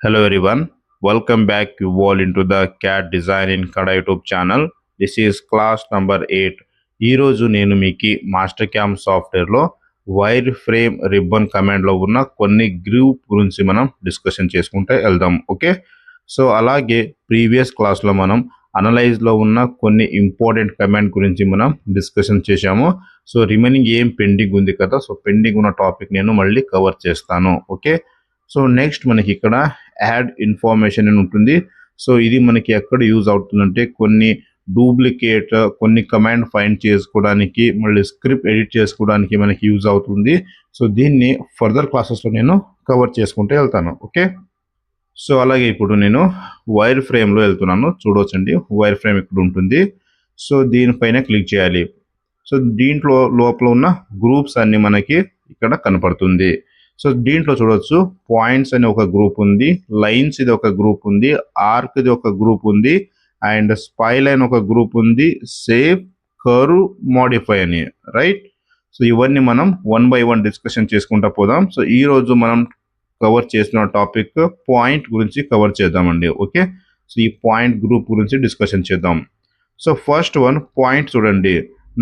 Hello everyone, welcome back you all into the CAD Design in Kada YouTube channel. This is class number 8. ఈరోజు నేను మీకు master cam సాఫ్ట్వేర్లో wire frame ribbon కమాండ్లో ఉన్న కొన్ని group గురించి మనం డిస్కషన్ చేసుకుంటే వెళ్దాం. ఓకే, సో అలాగే ప్రీవియస్ క్లాస్లో మనం అనలైజ్లో ఉన్న కొన్ని ఇంపార్టెంట్ కమాండ్ గురించి మనం డిస్కషన్ చేశాము. సో రిమైనింగ్ ఏం పెండింగ్ ఉంది కదా, సో పెండింగ్ ఉన్న టాపిక్ నేను మళ్ళీ కవర్ చేస్తాను. ఓకే, సో నెక్స్ట్ మనకి ఇక్కడ యాడ్ ఇన్ఫర్మేషన్ అని ఉంటుంది. సో ఇది మనకి ఎక్కడ యూజ్ అవుతుందంటే కొన్ని డూప్లికేట్ కొన్ని కమాండ్ ఫైండ్ చేసుకోవడానికి, మళ్ళీ స్క్రిప్ట్ ఎడిట్ చేసుకోవడానికి మనకి యూజ్ అవుతుంది. సో దీన్ని ఫర్దర్ క్లాసెస్లో నేను కవర్ చేసుకుంటూ వెళ్తాను. ఓకే, సో అలాగే ఇప్పుడు నేను వైర్ ఫ్రేమ్లో వెళ్తున్నాను. చూడవచ్చండి, వైర్ ఫ్రేమ్ ఇక్కడ ఉంటుంది. సో దీనిపైన క్లిక్ చేయాలి. సో దీంట్లో లోపల ఉన్న గ్రూప్స్ అన్ని మనకి ఇక్కడ కనపడుతుంది. సో దీంట్లో చూడొచ్చు, పాయింట్స్ అనే ఒక గ్రూప్ ఉంది, లైన్స్ ఇది ఒక గ్రూప్ ఉంది, ఆర్క్ ఇది ఒక గ్రూప్ ఉంది, అండ్ స్పైలైన్ ఒక గ్రూప్ ఉంది, సేవ్, కర్వ్, మోడిఫై అని, రైట్. సో ఇవన్నీ మనం వన్ బై వన్ డిస్కషన్ చేసుకుంటా పోదాం. సో ఈ రోజు మనం కవర్ చేసిన టాపిక్ పాయింట్ గురించి కవర్ చేద్దామండి. ఓకే, సో ఈ పాయింట్ గ్రూప్ గురించి డిస్కషన్ చేద్దాం. సో ఫస్ట్ వన్ పాయింట్ చూడండి.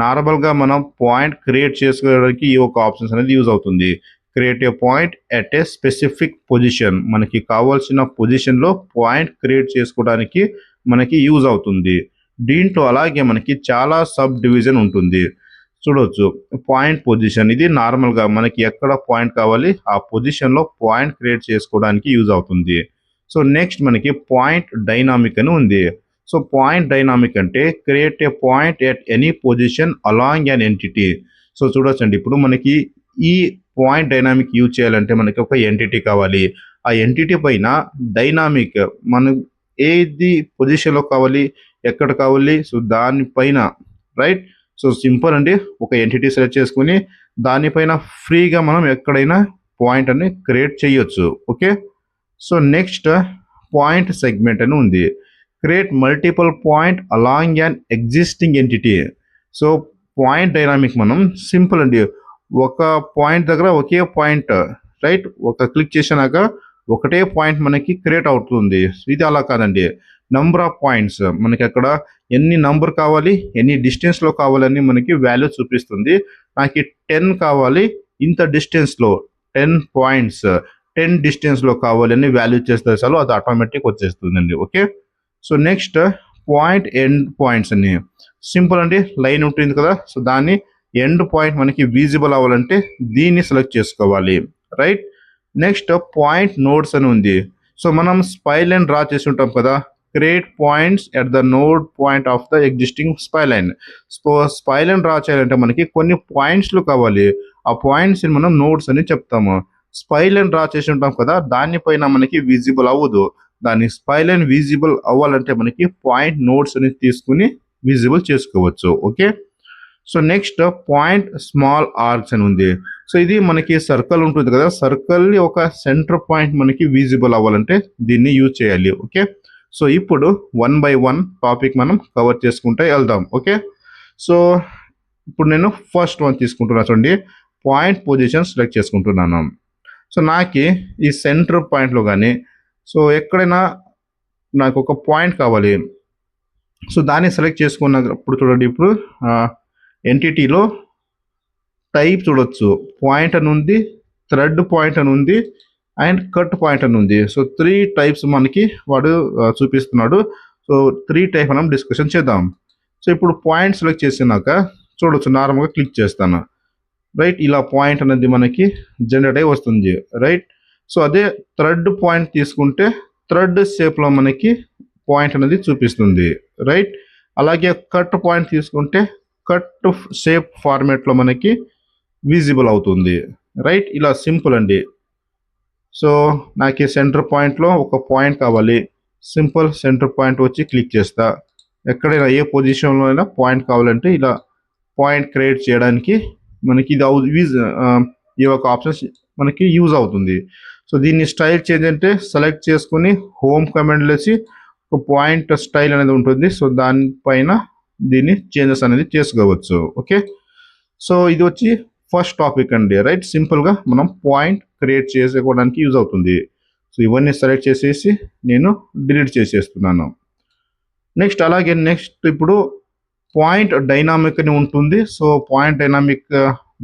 నార్మల్గా మనం పాయింట్ క్రియేట్ చేసుకోవడానికి ఈ ఒక ఆప్షన్స్ అనేది యూజ్ అవుతుంది. Create a point at a specific position, మనకి కావాల్సిన పొజిషన్లో పాయింట్ క్రియేట్ చేసుకోవడానికి మనకి యూజ్ అవుతుంది. దీంట్లో అలాగే మనకి చాలా సబ్ డివిజన్ ఉంటుంది. చూడవచ్చు, పాయింట్ పొజిషన్ ఇది నార్మల్గా మనకి ఎక్కడ పాయింట్ కావాలి ఆ పొజిషన్లో పాయింట్ క్రియేట్ చేసుకోవడానికి యూజ్ అవుతుంది. సో నెక్స్ట్ మనకి పాయింట్ డైనామిక్ అని ఉంది. సో పాయింట్ డైనామిక్ అంటే create a point at any position along an entity. So చూడొచ్చండి, ఇప్పుడు మనకి ఈ పాయింట్ డైనామిక్ యూజ్ చేయాలంటే మనకి ఒక ఎంటిటీ కావాలి. ఆ ఎంటిటీ పైన డైనామిక్ మనం ఏది పొజిషన్లో కావాలి, ఎక్కడ కావాలి, సో దానిపైన, రైట్. సో సింపుల్ అండి, ఒక ఎంటిటీ సెలెక్ట్ చేసుకుని దానిపైన ఫ్రీగా మనం ఎక్కడైనా పాయింట్ అని క్రియేట్ చేయొచ్చు. Okay, so next point segment అని ఉంది. Create multiple point along an existing entity. So point dynamic మనం సింపుల్ అండి, ఒక పాయింట్ దగ్గర ఒకే పాయింట్, రైట్, ఒక క్లిక్ చేసినాక ఒకటే పాయింట్ మనకి క్రియేట్ అవుతుంది. ఇది అలా కాదండి, నంబర్ ఆఫ్ పాయింట్స్ మనకి అక్కడ ఎన్ని నంబర్ కావాలి, ఎన్ని డిస్టెన్స్లో కావాలని మనకి వాల్యూ చూపిస్తుంది. నాకు 10 కావాలి, ఇంత డిస్టెన్స్లో 10 పాయింట్స్ 10 డిస్టెన్స్లో కావాలని వాల్యూ చేస్తే చాలు, అది ఆటోమేటిక్ వచ్చేస్తుందండి. Okay, so next point end points అని సింపుల్ అండి, లైన్ ఉంటుంది కదా, సో దాన్ని ఎండ్ పాయింట్ మనకి విజిబుల్ అవ్వాలంటే దీన్ని సెలెక్ట్ చేసుకోవాలి, రైట్. నెక్స్ట్ పాయింట్ నోడ్స్ అని ఉంది. సో మనం స్పైలైన్ డ్రా చేసి ఉంటాం కదా, create points at the node point of the existing spline. So spline draw చేయాలంటే మనకి కొన్ని పాయింట్స్లు కావాలి, ఆ పాయింట్స్ని మనం నోడ్స్ అని చెప్తాము. స్పైలైన్ డ్రా చేసి ఉంటాం కదా, దానిపైన మనకి విజిబుల్ అవ్వదు. దాన్ని స్పైలైన్ విజిబుల్ అవ్వాలంటే మనకి పాయింట్ నోడ్స్ అని తీసుకుని విజిబుల్ చేసుకోవచ్చు. Okay, so next point small arcs అని ఉంది. సో ఇది మనకి సర్కిల్ ఉంటుంది కదా, సర్కిల్ ఒక సెంటర్ పాయింట్ మనకి విజిబుల్ అవ్వాలంటే దీన్ని యూజ్ చేయాలి. ఓకే, సో ఇప్పుడు వన్ బై వన్ టాపిక్ మనం కవర్ చేసుకుంటే వెళ్దాం. ఓకే, సో ఇప్పుడు నేను ఫస్ట్ వన్ తీసుకుంటున్నా. చూడండి, పాయింట్ పొజిషన్ సెలెక్ట్ చేసుకుంటున్నాను. సో నాకు ఈ సెంటర్ పాయింట్లో కానీ, సో ఎక్కడైనా నాకు ఒక పాయింట్ కావాలి, సో దాన్ని సెలెక్ట్ చేసుకున్నప్పుడు చూడండి, ఇప్పుడు ఎంటిటీలో టైప్ చూడొచ్చు, పాయింట్ అని ఉంది, థ్రెడ్ పాయింట్ అని ఉంది, అండ్ కట్ పాయింట్ అని ఉంది. సో 3 టైప్స్ మనకి వాడు చూపిస్తున్నాడు. సో 3 టైప్ మనం డిస్కషన్ చేద్దాం. సో ఇప్పుడు పాయింట్ సెలెక్ట్ చేసినాక చూడొచ్చు, నార్మల్గా క్లిక్ చేస్తాను, రైట్. ఇలా పాయింట్ అనేది మనకి జనరేట్ అయి వస్తుంది, రైట్. సో అదే థ్రెడ్ పాయింట్ తీసుకుంటే థ్రెడ్ షేప్లో మనకి పాయింట్ అనేది చూపిస్తుంది, రైట్. అలాగే కట్ పాయింట్ తీసుకుంటే కట్ షేప్ ఫార్మేట్లో మనకి విజిబుల్ అవుతుంది, రైట్. ఇలా సింపుల్ అండి. సో నాకు సెంటర్ పాయింట్లో ఒక పాయింట్ కావాలి, సింపుల్ సెంటర్ పాయింట్ వచ్చి క్లిక్ చేస్తా. ఎక్కడైనా ఏ పొజిషన్లో అయినా పాయింట్ కావాలంటే ఇలా పాయింట్ క్రియేట్ చేయడానికి మనకి ఇది ఈ ఒక ఆప్షన్స్ మనకి యూజ్ అవుతుంది. సో దీన్ని స్టైల్ చేంజ్ అంటే సెలెక్ట్ చేసుకుని హోమ్ కమాండ్ వేసి ఒక పాయింట్ స్టైల్ అనేది ఉంటుంది. సో దానిపైన దీన్ని చేంజెస్ అనేది చేసుకోవచ్చు. ఓకే, సో ఇది వచ్చి ఫస్ట్ టాపిక్ అండి, రైట్. సింపుల్గా మనం పాయింట్ క్రియేట్ చేసుకోవడానికి యూజ్ అవుతుంది. సో ఇవన్నీ సెలెక్ట్ చేసేసి నేను డిలీట్ చేసేస్తున్నాను. నెక్స్ట్ ఇప్పుడు పాయింట్ డైనామిక్ అని ఉంటుంది. సో పాయింట్ డైనామిక్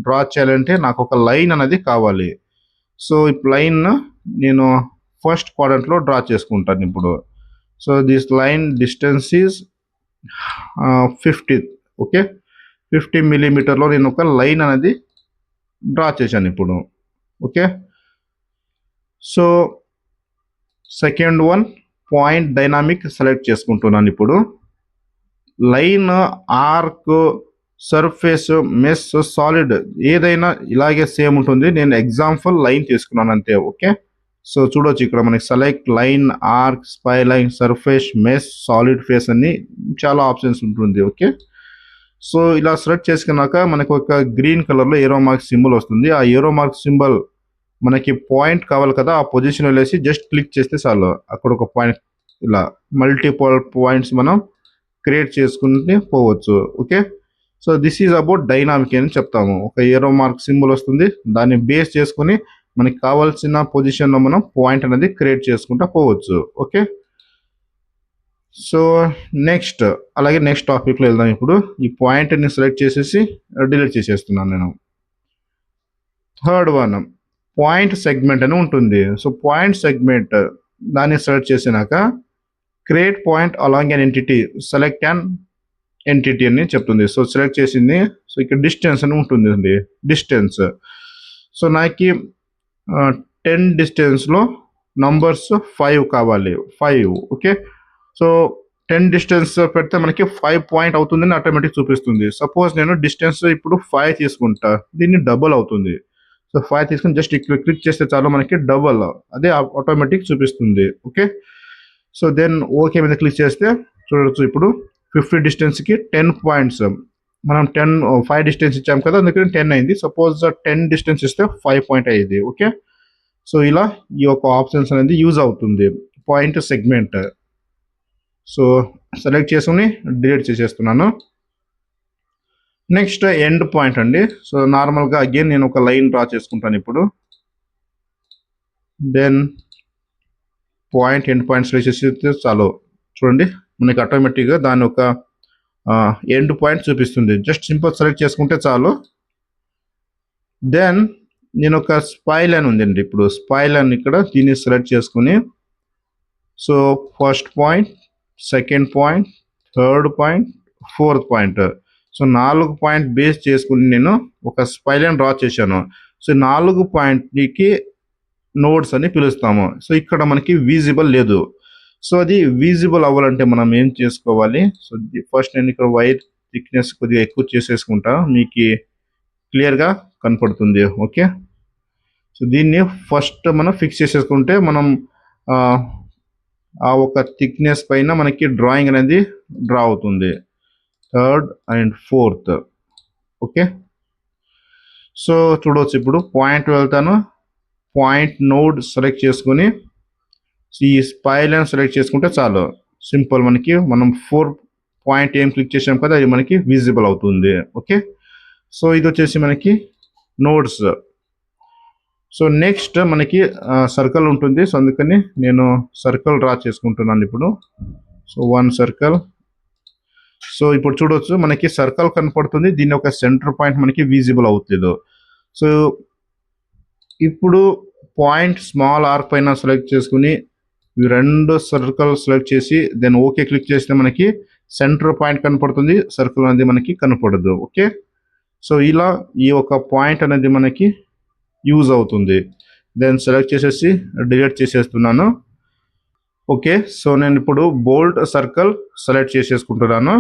డ్రా చేయాలంటే నాకు ఒక లైన్ అనేది కావాలి. సో ఈ లైన్ నేను ఫస్ట్ క్వాడ్రంట్లో డ్రా చేసుకుంటాను ఇప్పుడు. So this line distance is 50. Okay, 50 మిల్లీమీటర్లో నేను ఒక లైన్ అనేది డ్రా చేశాను ఇప్పుడు. Okay, so second one point dynamic select చేసుకుంటున్నాను ఇప్పుడు. Line, arc, surface, mesh, solid ఏదైనా ఇలాగే సేమ్ ఉంటుంది. నేను ఎగ్జాంపుల్ లైన్ తీసుకున్నాను అంతే. ఓకే, సో చూడొచ్చు ఇక్కడ మనకి select line, arc, spy line, surface, mesh, solid phase అని చాలా ఆప్షన్స్ ఉంటుంది. ఓకే, సో ఇలా సెలెక్ట్ చేసుకున్నాక మనకు ఒక గ్రీన్ కలర్లో ఏరో మార్క్ సింబల్ వస్తుంది. ఆ ఏరో మార్క్ సింబల్ మనకి పాయింట్ కావాలి కదా, ఆ పొజిషన్ వెళ్ళేసి జస్ట్ క్లిక్ చేస్తే చాలు. అక్కడ ఒక పాయింట్ ఇలా మల్టిపుల్ పాయింట్స్ మనం క్రియేట్ చేసుకుంటే పోవచ్చు. Okay, so this is about dynamic అని చెప్తాము. ఒక ఏరో మార్క్ సింబల్ వస్తుంది, దాన్ని బేస్ చేసుకుని మనకి కావాల్సిన పొజిషన్లో మనం పాయింట్ అనేది క్రియేట్ చేసుకుంటా పోవచ్చు. ఓకే, సో అలాగే నెక్స్ట్ టాపిక్లో వెళ్దాం. ఇప్పుడు ఈ పాయింట్ని సెలెక్ట్ చేసేసి డిలీట్ చేసేస్తున్నాను నేను. థర్డ్ వన్ పాయింట్ సెగ్మెంట్ అని ఉంటుంది. సో పాయింట్ సెగ్మెంట్ దాన్ని సెలెక్ట్ చేసినాక create point along an entity, select an entity అని చెప్తుంది. సో సెలెక్ట్ చేసింది. సో ఇక్కడ డిస్టెన్స్ అని ఉంటుంది, డిస్టెన్స్. సో నాకు 10 డిస్టెన్స్లో నంబర్స్ 5 కావాలి, 5. ఓకే, సో 10 డిస్టెన్స్ పెడితే మనకి 5 పాయింట్ అవుతుందని ఆటోమేటిక్ చూపిస్తుంది. సపోజ్ నేను డిస్టెన్స్ ఇప్పుడు 5 తీసుకుంటా, దీన్ని డబుల్ అవుతుంది. సో 5 తీసుకుని జస్ట్ క్లిక్ చేస్తే చాలు మనకి డబుల్, అదే ఆటోమేటిక్ చూపిస్తుంది. ఓకే, సో దెన్ ఓకే మీద క్లిక్ చేస్తే చూడవచ్చు ఇప్పుడు 50 డిస్టెన్స్కి 10 పాయింట్స్. మనం 5 డిస్టెన్స్ ఇచ్చాం కదా, అందుకని 10 అయింది. సపోజ్ 10 డిస్టెన్స్ ఇస్తే 5 పాయింట్ అయ్యింది. ఓకే, సో ఇలా ఈ యొక్క ఆప్షన్స్ అనేది యూజ్ అవుతుంది పాయింట్ సెగ్మెంట్. సో సెలెక్ట్ చేసుకుని డిలీట్ చేసేస్తున్నాను. నెక్స్ట్ ఎండ్ పాయింట్ అండి. సో నార్మల్గా అగైన్ నేను ఒక లైన్ డ్రా చేసుకుంటాను ఇప్పుడు. Then point end point select చేస్తే చాలు. చూడండి మనకి ఆటోమేటిక్గా దాని ఒక ఎండ్ పాయింట్ చూపిస్తుంది. జస్ట్ సింపుల్ సెలెక్ట్ చేసుకుంటే చాలు. దెన్ నేను ఒక స్పై లైన్ ఉందండి. ఇప్పుడు స్పై లైన్ ఇక్కడ దీన్ని సెలెక్ట్ చేసుకుని, so first point, second point, third point, fourth point, so 4 point base చేసుకుని నేను ఒక స్పై లైన్ డ్రా చేశాను. సో 4 పాయింట్కి నోడ్స్ అని పిలుస్తాము. సో ఇక్కడ మనకి విజిబుల్ లేదు. సో అది విజిబుల్ అవ్వాలంటే మనం ఏం చేసుకోవాలి? సో ఫస్ట్ నేను ఇక్కడ వైర్ థిక్నెస్ కొద్దిగా ఎక్కువ చేసేసుకుంటా, మీకు క్లియర్గా కనపడుతుంది. ఓకే, సో దీన్ని ఫస్ట్ మనం ఫిక్స్ చేసేసుకుంటే మనం ఆ ఒక థిక్నెస్ పైన మనకి డ్రాయింగ్ అనేది డ్రా అవుతుంది. Third and fourth. Okay, so చూడవచ్చు ఇప్పుడు పాయింట్ వెళ్తాను, పాయింట్ నోడ్ సెలెక్ట్ చేసుకుని ఈ స్పై లైన్ సెలెక్ట్ చేసుకుంటే చాలు. సింపుల్, మనం 4 పాయింట్ ఏం క్లిక్ చేసాం కదా, అది మనకి విజిబుల్ అవుతుంది. ఓకే, సో ఇది వచ్చేసి మనకి నోడ్స్. సో నెక్స్ట్ మనకి సర్కిల్ ఉంటుంది. సో అందుకని నేను సర్కిల్ డ్రా చేసుకుంటున్నాను ఇప్పుడు. So 1 circle. సో ఇప్పుడు చూడవచ్చు మనకి సర్కిల్ కనపడుతుంది, దీని ఒక సెంటర్ పాయింట్ మనకి విజిబుల్ అవుతుంది. సో ఇప్పుడు పాయింట్ స్మాల్ ఆర్క్ పైన సెలెక్ట్ చేసుకుని ఈ 2 సర్కిల్ సెలెక్ట్ చేసి దెన్ ఓకే క్లిక్ చేస్తే మనకి సెంటర్ పాయింట్ కనపడుతుంది, సర్కిల్ అనేది మనకి కనపడదు. ఓకే, సో ఇలా ఈ ఒక పాయింట్ అనేది మనకి యూజ్ అవుతుంది. దెన్ సెలెక్ట్ చేసేసి డిలీట్ చేసేస్తున్నాను. ఓకే, సో నేను ఇప్పుడు బోల్డ్ సర్కిల్ సెలెక్ట్ చేసేసుకుంటున్నాను.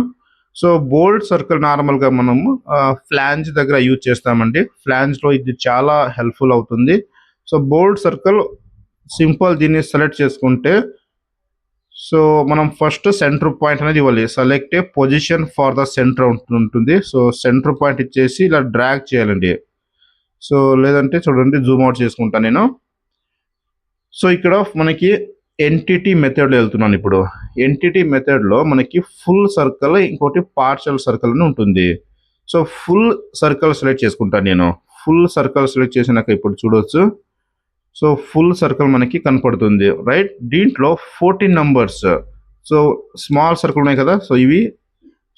సో బోల్డ్ సర్కిల్ నార్మల్గా మనము ఫ్లాంజ్ దగ్గర యూజ్ చేస్తామండి. ఫ్లాంజ్లో ఇది చాలా హెల్ప్ఫుల్ అవుతుంది. సో బోల్డ్ సర్కిల్ సింపుల్, దీన్ని సెలెక్ట్ చేసుకుంటే సో మనం ఫస్ట్ సెంటర్ పాయింట్ అనేది ఇవ్వాలి. Select A position for the centre ఉంటుంది. సో సెంటర్ పాయింట్ ఇచ్చేసి ఇలా డ్రాగ్ చేయాలండి. సో లేదంటే చూడండి జూమ్ అవుట్ చేసుకుంటాను నేను. సో ఇక్కడ మనకి ఎంటిటీ మెథడ్లో వెళ్తున్నాను ఇప్పుడు. ఎంటిటీ మెథడ్లో మనకి ఫుల్ సర్కిల్, ఇంకోటి పార్షియల్ సర్కిల్ అని ఉంటుంది. సో ఫుల్ సర్కిల్ సెలెక్ట్ చేసుకుంటాను నేను. ఫుల్ సర్కిల్ సెలెక్ట్ చేసినాక ఇప్పుడు చూడవచ్చు సో ఫుల్ సర్కిల్ మనకి కనపడుతుంది, రైట్. దీంట్లో 14 నంబర్స్, సో స్మాల్ సర్కిల్ ఉన్నాయి కదా, సో ఇవి,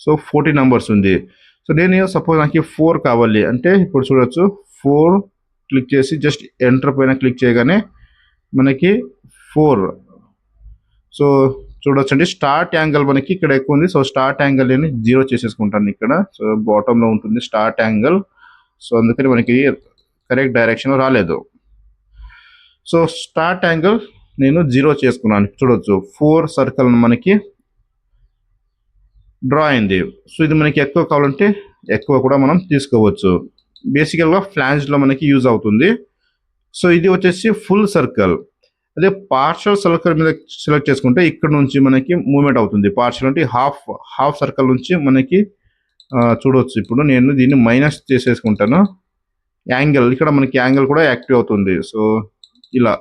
సో 14 నంబర్స్ ఉంది. సో నేను సపోజ్ నాకు 4 కావాలి అంటే ఇప్పుడు చూడొచ్చు, 4 క్లిక్ చేసి జస్ట్ ఎంటర్ పైన క్లిక్ చేయగానే మనకి 4, సో చూడొచ్చండి స్టార్ట్ యాంగిల్ మనకి ఇక్కడ ఎక్కువ ఉంది. సో స్టార్ట్ యాంగిల్ నేను 0 చేసేసుకుంటాను ఇక్కడ. సో బాటంలో ఉంటుంది స్టార్ట్ యాంగిల్, సో అందుకని మనకి కరెక్ట్ డైరెక్షన్ రాలేదు. సో స్టార్ట్ యాంగిల్ నేను 0 చేసుకున్నాను. చూడొచ్చు 4 సర్కిల్ మనకి డ్రా అయింది. సో ఇది మనకి ఎక్కువ కావాలంటే ఎక్కువ కూడా మనం తీసుకోవచ్చు. బేసికల్గా ఫ్లాంజ్లో మనకి యూజ్ అవుతుంది. సో ఇది వచ్చేసి ఫుల్ సర్కిల్. అదే పార్షల్ సర్కిల్ మీద సెలెక్ట్ చేసుకుంటే ఇక్కడ నుంచి మనకి మూవ్మెంట్ అవుతుంది. పార్షల్ అంటే హాఫ్ సర్కిల్ నుంచి మనకి చూడవచ్చు. ఇప్పుడు నేను దీన్ని మైనస్ చేసేసుకుంటాను. యాంగిల్ ఇక్కడ మనకి యాంగిల్ కూడా యాక్టివ్ అవుతుంది. సో ఇలా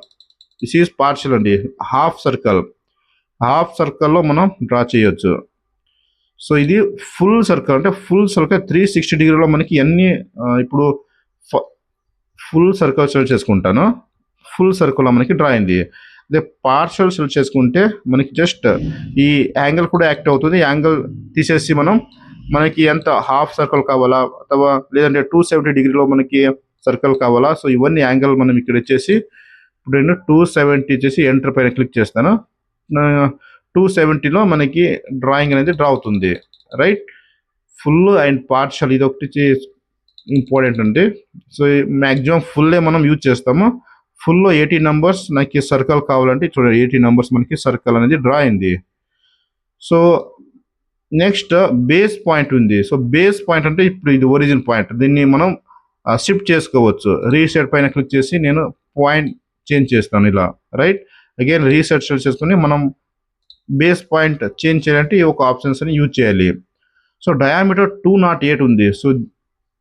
దిస్ ఈజ్ పార్షల్ అండి. హాఫ్ సర్కిల్లో మనం డ్రా చేయొచ్చు. సో ఇది ఫుల్ సర్కిల్ అంటే ఫుల్ సర్కిల్ 360 డిగ్రీలో మనకి అన్ని ఇప్పుడు ఫుల్ సర్కిల్ సెలెక్ట్ చేసుకుంటాను. ఫుల్ సర్కిల్లో మనకి డ్రా అయింది. అదే పార్షల్ సెలెక్ట్ చేసుకుంటే మనకి జస్ట్ ఈ యాంగిల్ కూడా యాక్టివ్ అవుతుంది. యాంగిల్ తీసేసి మనకి ఎంత హాఫ్ సర్కిల్ కావాలా అథవా లేదంటే 270 డిగ్రీలో మనకి సర్కిల్ కావాలా, సో ఇవన్నీ యాంగిల్ మనం ఇక్కడ ఇచ్చేసి ఇప్పుడు నేను 270 ఇచ్చేసి ఎంటర్ పైన క్లిక్ చేస్తాను. 270లో మనకి డ్రాయింగ్ అనేది డ్రా అవుతుంది, రైట్. ఫుల్ అండ్ పార్షల్ ఇది ఒకటి ఇంపార్టెంట్ అండి. సో మ్యాక్సిమం ఫుల్లే మనం యూజ్ చేస్తాము. ఫుల్లో 80 నంబర్స్ నాకు సర్కిల్ కావాలంటే చూడండి 80 నంబర్స్ మనకి సర్కిల్ అనేది డ్రా అయింది. సో నెక్స్ట్ బేస్ పాయింట్ ఉంది. సో బేస్ పాయింట్ అంటే ఇప్పుడు ఇది ఒరిజిన్ పాయింట్, దీన్ని మనం షిఫ్ట్ చేసుకోవచ్చు. రీసెట్ పైన క్లిక్ చేసి నేను పాయింట్ చేంజ్ చేస్తాను ఇలా, రైట్. అగైన్ రీసెట్ సెలెక్ట్ చేసుకుని మనం బేస్ పాయింట్ చేంజ్ చేయాలంటే ఈ ఒక ఆప్షన్స్ అని యూజ్ చేయాలి. సో డయామీటర్ 208 ఉంది. సో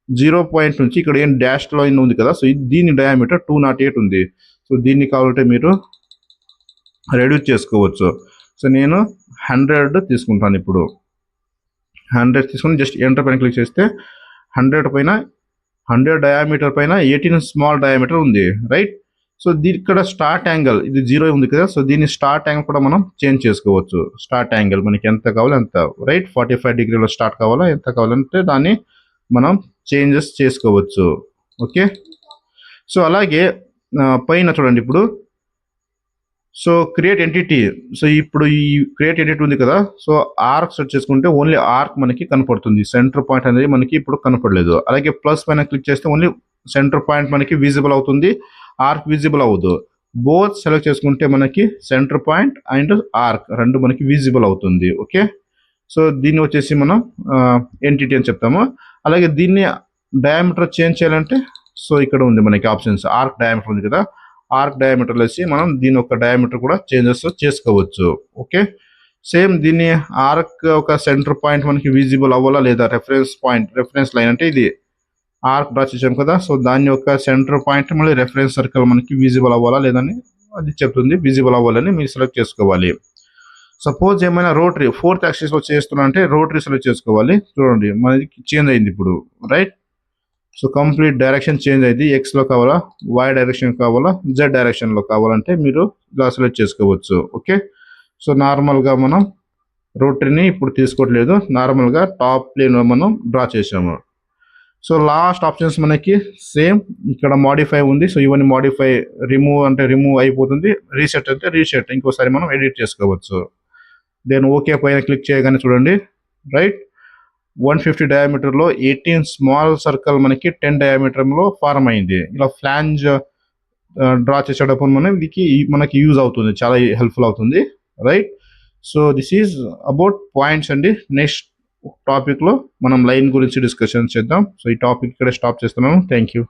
0 పాయింట్ నుంచి ఇక్కడ ఏం డాష్ లైన్ ఉంది కదా, సో దీని డయామీటర్ 208 ఉంది. సో దీన్ని కావాలంటే మీరు రెడ్యూస్ చేసుకోవచ్చు. సో నేను 100 తీసుకుంటాను. ఇప్పుడు 100 తీసుకుని జస్ట్ ఎంటర్ పైన క్లిక్ చేస్తే 100 డయామీటర్ పైన 18 స్మాల్ డయామీటర్ ఉంది, రైట్. సో దీని ఇక్కడ స్టార్ట్ యాంగిల్ ఇది 0 ఉంది కదా, సో దీన్ని స్టార్ట్ యాంగిల్ కూడా మనం చేంజ్ చేసుకోవచ్చు. స్టార్ట్ యాంగిల్ మనకి ఎంత కావాలో ఎంత, రైట్. 45 డిగ్రీలో స్టార్ట్ కావాలా ఎంత కావాలంటే దాన్ని మనం చేంజెస్ చేసుకోవచ్చు, ఓకే. సో అలాగే పైన చూడండి ఇప్పుడు, సో క్రియేట్ ఎంటిటీ. సో ఇప్పుడు ఈ క్రియేట్ ఎంటిటీ ఉంది కదా, సో ఆర్క్ సెట్ చేసుకుంటే ఓన్లీ ఆర్క్ మనకి కనపడుతుంది. సెంటర్ పాయింట్ అనేది మనకి ఇప్పుడు కనపడలేదు. అలాగే ప్లస్ పైన క్లిక్ చేస్తే ఓన్లీ సెంటర్ పాయింట్ మనకి విజిబుల్ అవుతుంది, ఆర్క్ విజిబుల్ అవ్వదు. బోత్ సెలెక్ట్ చేసుకుంటే మనకి సెంటర్ పాయింట్ అండ్ ఆర్క్ రెండు మనకి విజిబుల్ అవుతుంది, ఓకే. సో దీన్ని వచ్చేసి మనం ఎంటిటీ అని చెప్తాము. అలాగే దీన్ని డయామీటర్ చేంజ్ చేయాలంటే సో ఇక్కడ ఉంది మనకి ఆప్షన్స్. ఆర్క్ డయామీటర్ ఉంది కదా, ఆర్క్ డయామీటర్ వేసి మనం దీని ఒక డయామీటర్ కూడా చేంజెస్ చేసుకోవచ్చు, ఓకే. సేమ్ దీన్ని ఆర్క్ ఒక సెంటర్ పాయింట్ మనకి విజిబుల్ అవ్వాలా లేదా రెఫరెన్స్ లైన్ అంటే ఇది ఆర్క్ డ్రా చేసాం కదా, సో దాని యొక్క సెంటర్ పాయింట్ మళ్ళీ రెఫరెన్స్ సర్కిల్ మనకి విజిబుల్ అవ్వాలా లేదని అది చెప్తుంది. విజిబుల్ అవ్వాలని మీరు సెలెక్ట్ చేసుకోవాలి. సపోజ్ ఏమైనా రోటరీ 4th యాక్సిస్లో చేస్తున్నా అంటే రోటరీ సెలెక్ట్ చేసుకోవాలి. చూడండి మనకి చేంజ్ అయింది ఇప్పుడు, right. So complete direction change అయింది. ఎక్స్లో కావాలా, వై డైరెక్షన్ కావాలా, జెడ్ డైరెక్షన్లో కావాలంటే మీరు ఇలా సెలెక్ట్ చేసుకోవచ్చు, ఓకే. సో నార్మల్గా మనం రోటరీని ఇప్పుడు తీసుకోవట్లేదు, నార్మల్గా టాప్ ప్లేన్లో మనం డ్రా చేసాము. సో లాస్ట్ ఆప్షన్స్ మనకి సేమ్ ఇక్కడ మాడిఫై ఉంది. సో ఇవన్నీ మాడిఫై, రిమూవ్ అంటే రిమూవ్ అయిపోతుంది, రీసెట్ అంటే రీసెట్ ఇంకోసారి మనం ఎడిట్ చేసుకోవచ్చు. దెన్ ఓకే పైన క్లిక్ చేయగానే చూడండి, రైట్. 150 డయామీటర్లో 18 స్మాల్ సర్కిల్ మనకి 10 డయామీటర్లో ఫార్మ్ అయింది. ఇలా ఫ్లాంజ్ డ్రా చేసేటప్పుడు మనకి యూజ్ అవుతుంది, చాలా హెల్ప్ఫుల్ అవుతుంది, right. So this is about points అండి. నెక్స్ట్ టాపిక్లో మనం లైన్ గురించి డిస్కషన్ చేద్దాం. సో ఈ టాపిక్ ఇక్కడ స్టాప్ చేస్తున్నాను. Thank you.